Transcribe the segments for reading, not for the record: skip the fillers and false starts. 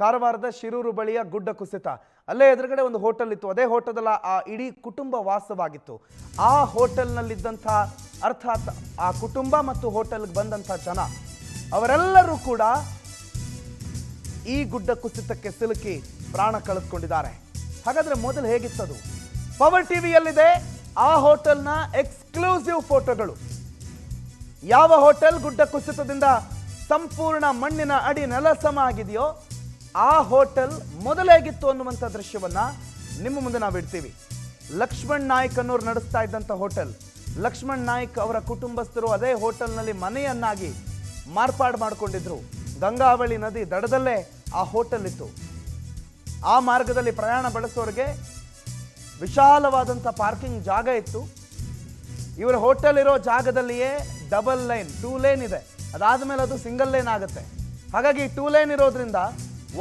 ಕಾರವಾರದ ಶಿರೂರು ಬಳಿಯ ಗುಡ್ಡ ಕುಸಿತ. ಅಲ್ಲೇ ಎದುರುಗಡೆ ಒಂದು ಹೋಟೆಲ್ ಇತ್ತು. ಅದೇ ಹೋಟೆಲ್ ಆ ಇಡೀ ಕುಟುಂಬ ವಾಸವಾಗಿತ್ತು. ಆ ಹೋಟೆಲ್ನಲ್ಲಿದ್ದಂಥ ಅರ್ಥಾತ್ ಆ ಕುಟುಂಬ ಮತ್ತು ಹೋಟೆಲ್ಗೆ ಬಂದಂಥ ಜನ ಅವರೆಲ್ಲರೂ ಕೂಡ ಈ ಗುಡ್ಡ ಕುಸಿತಕ್ಕೆ ಸಿಲುಕಿ ಪ್ರಾಣ ಕಳೆದುಕೊಂಡಿದ್ದಾರೆ. ಹಾಗಾದ್ರೆ ಮೊದಲು ಹೇಗಿತ್ತದು? ಪವರ್ ಟಿವಿಯಲ್ಲಿದೆ ಆ ಹೋಟೆಲ್ನ ಎಕ್ಸ್ಕ್ಲೂಸಿವ್ ಫೋಟೋಗಳು. ಯಾವ ಹೋಟೆಲ್ ಗುಡ್ಡ ಕುಸಿತದಿಂದ ಸಂಪೂರ್ಣ ಮಣ್ಣಿನ ಅಡಿ ನೆಲಸಮ ಆಗಿದೆಯೋ ಆ ಹೋಟೆಲ್ ಮೊದಲೇಗಿತ್ತು ಅನ್ನುವಂಥ ದೃಶ್ಯವನ್ನ ನಿಮ್ಮ ಮುಂದೆ ನಾವು ಇಡ್ತೀವಿ. ಲಕ್ಷ್ಮಣ್ ನಾಯ್ಕ್ ಅನ್ನೋರು ನಡೆಸ್ತಾ ಇದ್ದಂಥ ಹೋಟೆಲ್. ಲಕ್ಷ್ಮಣ್ ನಾಯ್ಕ್ ಅವರ ಕುಟುಂಬಸ್ಥರು ಅದೇ ಹೋಟೆಲ್ನಲ್ಲಿ ಮನೆಯನ್ನಾಗಿ ಮಾರ್ಪಾಡು ಮಾಡಿಕೊಂಡಿದ್ರು. ಗಂಗಾವಳಿ ನದಿ ದಡದಲ್ಲೇ ಆ ಹೋಟೆಲ್ ಇತ್ತು. ಆ ಮಾರ್ಗದಲ್ಲಿ ಪ್ರಯಾಣ ಬೆಳೆಸೋರಿಗೆ ವಿಶಾಲವಾದಂಥ ಪಾರ್ಕಿಂಗ್ ಜಾಗ ಇತ್ತು. ಇವರ ಹೋಟೆಲ್ ಇರೋ ಜಾಗದಲ್ಲಿಯೇ ಡಬಲ್ ಲೈನ್ 2 ಲೇನ್ ಇದೆ. ಅದಾದಮೇಲೆ ಅದು ಸಿಂಗಲ್ ಲೇನ್ ಆಗುತ್ತೆ. ಹಾಗಾಗಿ 2 ಲೇನ್ ಇರೋದ್ರಿಂದ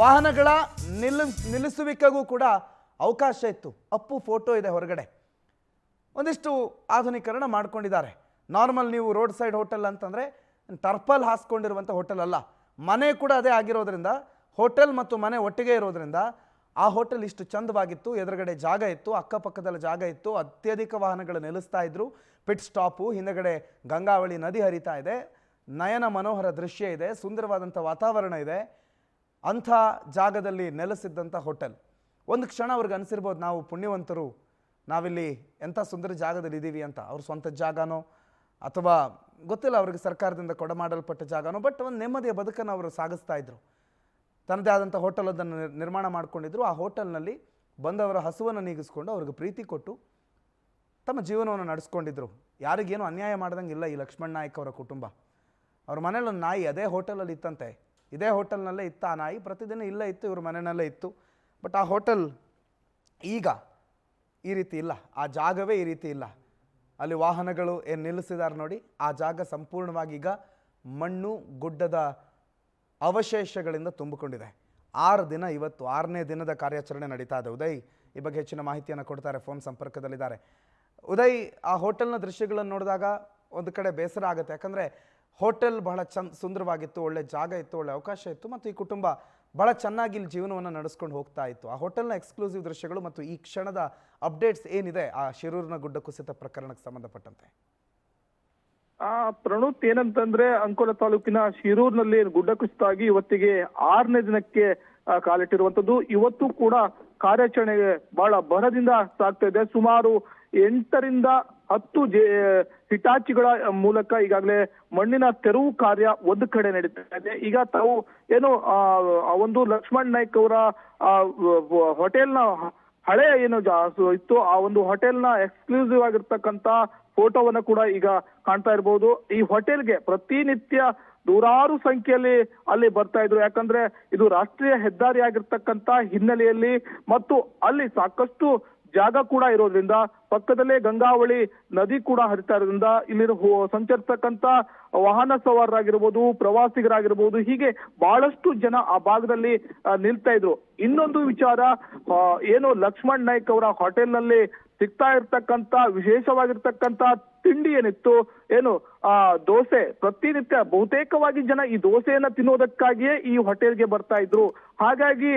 ವಾಹನಗಳ ನಿಲ್ಲಿಸುವಿಕೆಗೂ ಕೂಡ ಅವಕಾಶ ಇತ್ತು. ಅಪ್ಪು ಫೋಟೋ ಇದೆ ಹೊರಗಡೆ. ಒಂದಿಷ್ಟು ಆಧುನೀಕರಣ ಮಾಡ್ಕೊಂಡಿದ್ದಾರೆ. ನಾರ್ಮಲ್ ನೀವು ರೋಡ್ ಸೈಡ್ ಹೋಟೆಲ್ ಅಂತಂದರೆ ಟರ್ಪಲ್ ಹಾಸ್ಕೊಂಡಿರುವಂಥ ಹೋಟೆಲ್ ಅಲ್ಲ. ಮನೆ ಕೂಡ ಅದೇ ಆಗಿರೋದ್ರಿಂದ, ಹೋಟೆಲ್ ಮತ್ತು ಮನೆ ಒಟ್ಟಿಗೆ ಇರೋದ್ರಿಂದ ಆ ಹೋಟೆಲ್ ಇಷ್ಟು ಚಂದವಾಗಿತ್ತು. ಎದುರುಗಡೆ ಜಾಗ ಇತ್ತು, ಅಕ್ಕಪಕ್ಕದಲ್ಲಿ ಜಾಗ ಇತ್ತು. ಅತ್ಯಧಿಕ ವಾಹನಗಳು ನಿಲ್ಲಿಸ್ತಾ ಇದ್ರು. ಪಿಟ್ ಸ್ಟಾಪು, ಹಿಂದಗಡೆ ಗಂಗಾವಳಿ ನದಿ ಹರಿತಾ ಇದೆ. ನಯನ ಮನೋಹರ ದೃಶ್ಯ ಇದೆ, ಸುಂದರವಾದಂಥ ವಾತಾವರಣ ಇದೆ. ಅಂಥ ಜಾಗದಲ್ಲಿ ನೆಲೆಸಿದ್ದಂಥ ಹೋಟೆಲ್. ಒಂದು ಕ್ಷಣ ಅವ್ರಿಗೆ ಅನಿಸಿರ್ಬೋದು, ನಾವು ಪುಣ್ಯವಂತರು, ನಾವಿಲ್ಲಿ ಎಂಥ ಸುಂದರ ಜಾಗದಲ್ಲಿ ಇದ್ದೀವಿ ಅಂತ. ಅವ್ರ ಸ್ವಂತ ಜಾಗನೋ ಅಥವಾ ಗೊತ್ತಿಲ್ಲ ಅವ್ರಿಗೆ ಸರ್ಕಾರದಿಂದ ಕೊಡಮಾಡಲ್ಪಟ್ಟ ಜಾಗನೋ, ಬಟ್ ಒಂದು ನೆಮ್ಮದಿಯ ಬದುಕನ್ನು ಅವರು ಸಾಗಿಸ್ತಾ ಇದ್ರು. ತನ್ನದೇ ಆದಂಥ ಹೋಟೆಲ್ ಅದನ್ನು ನಿರ್ಮಾಣ ಮಾಡ್ಕೊಂಡಿದ್ರು. ಆ ಹೋಟೆಲ್ನಲ್ಲಿ ಬಂದವರ ಹಸುವನ್ನು ನೀಗಿಸ್ಕೊಂಡು ಅವ್ರಿಗೆ ಪ್ರೀತಿ ಕೊಟ್ಟು ತಮ್ಮ ಜೀವನವನ್ನು ನಡೆಸ್ಕೊಂಡಿದ್ರು. ಯಾರಿಗೇನು ಅನ್ಯಾಯ ಮಾಡ್ದಂಗೆ ಇಲ್ಲ ಈ ಲಕ್ಷ್ಮಣ್ ನಾಯ್ಕ್ ಅವರ ಕುಟುಂಬ. ಅವ್ರ ಮನೇಲಿ ಒಂದು ನಾಯಿ ಅದೇ ಹೋಟೆಲಲ್ಲಿ ಇತ್ತಂತೆ. ಇದೇ ಹೋಟೆಲ್ನಲ್ಲೇ ಇತ್ತು ಆ ನಾಯಿ. ಪ್ರತಿದಿನ ಇಲ್ಲೇ ಇತ್ತು, ಇವ್ರ ಮನೆಯಲ್ಲೇ ಇತ್ತು. ಬಟ್ ಆ ಹೋಟೆಲ್ ಈಗ ಈ ರೀತಿ ಇಲ್ಲ. ಆ ಜಾಗವೇ ಈ ರೀತಿ ಇಲ್ಲ. ಅಲ್ಲಿ ವಾಹನಗಳು ಏನು ನಿಲ್ಲಿಸಿದ್ದಾರೆ ನೋಡಿ, ಆ ಜಾಗ ಸಂಪೂರ್ಣವಾಗಿ ಈಗ ಮಣ್ಣು ಗುಡ್ಡದ ಅವಶೇಷಗಳಿಂದ ತುಂಬಿಕೊಂಡಿದೆ. 6 ದಿನ, ಇವತ್ತು 6ನೇ ದಿನದ ಕಾರ್ಯಾಚರಣೆ ನಡೀತಾ ಇದೆ. ಉದಯ್ ಈ ಬಗ್ಗೆ ಹೆಚ್ಚಿನ ಮಾಹಿತಿಯನ್ನು ಕೊಡ್ತಾರೆ, ಫೋನ್ ಸಂಪರ್ಕದಲ್ಲಿದ್ದಾರೆ. ಉದಯ್, ಆ ಹೋಟೆಲ್ನ ದೃಶ್ಯಗಳನ್ನು ನೋಡಿದಾಗ ಒಂದು ಕಡೆ ಬೇಸರ ಆಗುತ್ತೆ. ಯಾಕಂದರೆ ಹೋಟೆಲ್ ಬಹಳ ಸುಂದರವಾಗಿತ್ತು, ಒಳ್ಳೆ ಜಾಗ ಇತ್ತು, ಒಳ್ಳೆ ಅವಕಾಶ ಇತ್ತು, ಮತ್ತು ಈ ಕುಟುಂಬ ಬಹಳ ಚೆನ್ನಾಗಿ ಇಲ್ಲಿ ಜೀವನವನ್ನು ನಡೆಸ್ಕೊಂಡು ಹೋಗ್ತಾ ಇತ್ತು. ಆ ಹೋಟೆಲ್ನ ಎಕ್ಸ್ಕ್ಲೂಸಿವ್ ದೃಶ್ಯಗಳು ಮತ್ತು ಈ ಕ್ಷಣದ ಅಪ್ಡೇಟ್ಸ್ ಏನಿದೆ ಆ ಶಿರೂರಿನ ಗುಡ್ಡ ಕುಸಿತ ಪ್ರಕರಣಕ್ಕೆ ಸಂಬಂಧಪಟ್ಟಂತೆ? ಪ್ರಣುತ್, ಏನಂತಂದ್ರೆ ಅಂಕೋಲ ತಾಲೂಕಿನ ಶಿರೂರಿನಲ್ಲಿ ಗುಡ್ಡ ಕುಸಿತ ಆಗಿ ಇವತ್ತಿಗೆ 6ನೇ ದಿನಕ್ಕೆ ಕಾಲಿಟ್ಟಿರುವಂತದ್ದು. ಇವತ್ತು ಕೂಡ ಕಾರ್ಯಾಚರಣೆಗೆ ಬಹಳ ಭರದಿಂದ ಸಾಗ್ತಾ ಇದೆ. ಸುಮಾರು 8 ರಿಂದ 10 ಹಿಟಾಚಿಗಳ ಮೂಲಕ ಈಗಾಗಲೇ ಮಣ್ಣಿನ ತೆರವು ಕಾರ್ಯ ಒಂದು ಕಡೆ ನಡೀತಾ ಇದೆ. ಈಗ ತಾವು ಏನು ಒಂದು ಲಕ್ಷ್ಮಣ್ ನಾಯ್ಕ್ ಅವರ ಹೋಟೆಲ್ನ ಹಳೆ ಏನು ಇತ್ತು, ಆ ಒಂದು ಹೋಟೆಲ್ನ ಎಕ್ಸ್ಕ್ಲೂಸಿವ್ ಆಗಿರ್ತಕ್ಕಂಥ ಫೋಟೋವನ್ನ ಕೂಡ ಈಗ ಕಾಣ್ತಾ ಇರಬಹುದು. ಈ ಹೋಟೆಲ್ಗೆ ಪ್ರತಿನಿತ್ಯ ನೂರಾರು ಸಂಖ್ಯೆಯಲ್ಲಿ ಅಲ್ಲಿ ಬರ್ತಾ ಇದ್ರು. ಯಾಕಂದ್ರೆ ಇದು ರಾಷ್ಟ್ರೀಯ ಹೆದ್ದಾರಿ ಆಗಿರ್ತಕ್ಕಂಥ ಹಿನ್ನೆಲೆಯಲ್ಲಿ ಮತ್ತು ಅಲ್ಲಿ ಸಾಕಷ್ಟು ಜಾಗ ಕೂಡ ಇರೋದ್ರಿಂದ, ಪಕ್ಕದಲ್ಲೇ ಗಂಗಾವಳಿ ನದಿ ಕೂಡ ಹರಿತಾ ಇರೋದ್ರಿಂದ ಇಲ್ಲಿ ಸಂಚರಿಸ್ತಕ್ಕಂಥ ವಾಹನ ಸವಾರರಾಗಿರ್ಬೋದು, ಪ್ರವಾಸಿಗರಾಗಿರ್ಬೋದು, ಹೀಗೆ ಬಹಳಷ್ಟು ಜನ ಆ ಭಾಗದಲ್ಲಿ ನಿಲ್ತಾ ಇದ್ರು. ಇನ್ನೊಂದು ವಿಚಾರ, ಏನು ಲಕ್ಷ್ಮಣ್ ನಾಯ್ಕ್ ಅವರ ಹೋಟೆಲ್ನಲ್ಲಿ ಸಿಗ್ತಾ ಇರ್ತಕ್ಕಂಥ ವಿಶೇಷವಾಗಿರ್ತಕ್ಕಂಥ ತಿಂಡಿ ಏನಿತ್ತು, ಏನು ದೋಸೆ, ಪ್ರತಿನಿತ್ಯ ಬಹುತೇಕವಾಗಿ ಜನ ಈ ದೋಸೆಯನ್ನ ತಿನ್ನೋದಕ್ಕಾಗಿಯೇ ಈ ಹೋಟೆಲ್ಗೆ ಬರ್ತಾ ಇದ್ರು. ಹಾಗಾಗಿ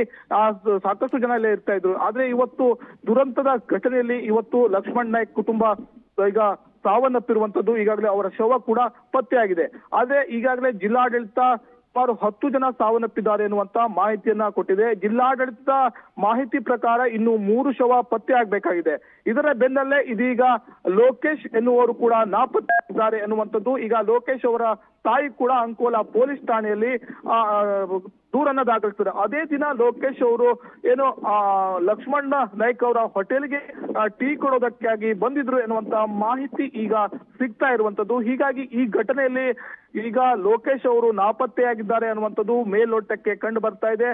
ಸಾಕಷ್ಟು ಜನ ಇಲ್ಲೇ ಇರ್ತಾ ಇದ್ರು. ಆದ್ರೆ ಇವತ್ತು ದುರಂತದ ಘಟನೆಯಲ್ಲಿ ಇವತ್ತು ಲಕ್ಷ್ಮಣ್ ನಾಯ್ಕ್ ಕುಟುಂಬ ಈಗ ಸಾವನ್ನಪ್ಪಿರುವಂತದ್ದು. ಈಗಾಗಲೇ ಅವರ ಶವ ಕೂಡ ಪತ್ತೆಯಾಗಿದೆ. ಆದ್ರೆ ಈಗಾಗಲೇ ಜಿಲ್ಲಾಡಳಿತ ಸುಮಾರು 10 ಜನ ಸಾವನ್ನಪ್ಪಿದ್ದಾರೆ ಎನ್ನುವಂತ ಮಾಹಿತಿಯನ್ನ ಕೊಟ್ಟಿದೆ. ಜಿಲ್ಲಾಡಳಿತದ ಮಾಹಿತಿ ಪ್ರಕಾರ ಇನ್ನು 3 ಶವ ಪತ್ತೆ ಆಗ್ಬೇಕಾಗಿದೆ. ಇದರ ಬೆನ್ನಲ್ಲೇ ಇದೀಗ ಲೋಕೇಶ್ ಎನ್ನುವರು ಕೂಡ ನಾಪತ್ತೆ ಆಗಿದ್ದಾರೆ ಎನ್ನುವಂಥದ್ದು. ಈಗ ಲೋಕೇಶ್ ಅವರ ತಾಯಿ ಕೂಡ ಅಂಕೋಲ ಪೊಲೀಸ್ ಠಾಣೆಯಲ್ಲಿ ದೂರನ್ನ ದಾಖಲಿಸಿದ್ದಾರೆ. ಅದೇ ದಿನ ಲೋಕೇಶ್ ಅವರು ಏನು ಲಕ್ಷ್ಮಣ್ ನಾಯ್ಕ್ ಅವರ ಹೋಟೆಲ್ಗೆ ಟೀ ಕೊಡೋದಕ್ಕಾಗಿ ಬಂದಿದ್ರು ಎನ್ನುವಂತ ಮಾಹಿತಿ ಈಗ ಸಿಗ್ತಾ ಇರುವಂತದ್ದು. ಹೀಗಾಗಿ ಈ ಘಟನೆಯಲ್ಲಿ ಈಗ ಲೋಕೇಶ್ ಅವರು ನಾಪತ್ತೆಯಾಗಿದ್ದಾರೆ ಅನ್ನುವಂಥದ್ದು ಮೇಲ್ನೋಟಕ್ಕೆ ಕಂಡು ಬರ್ತಾ ಇದೆ.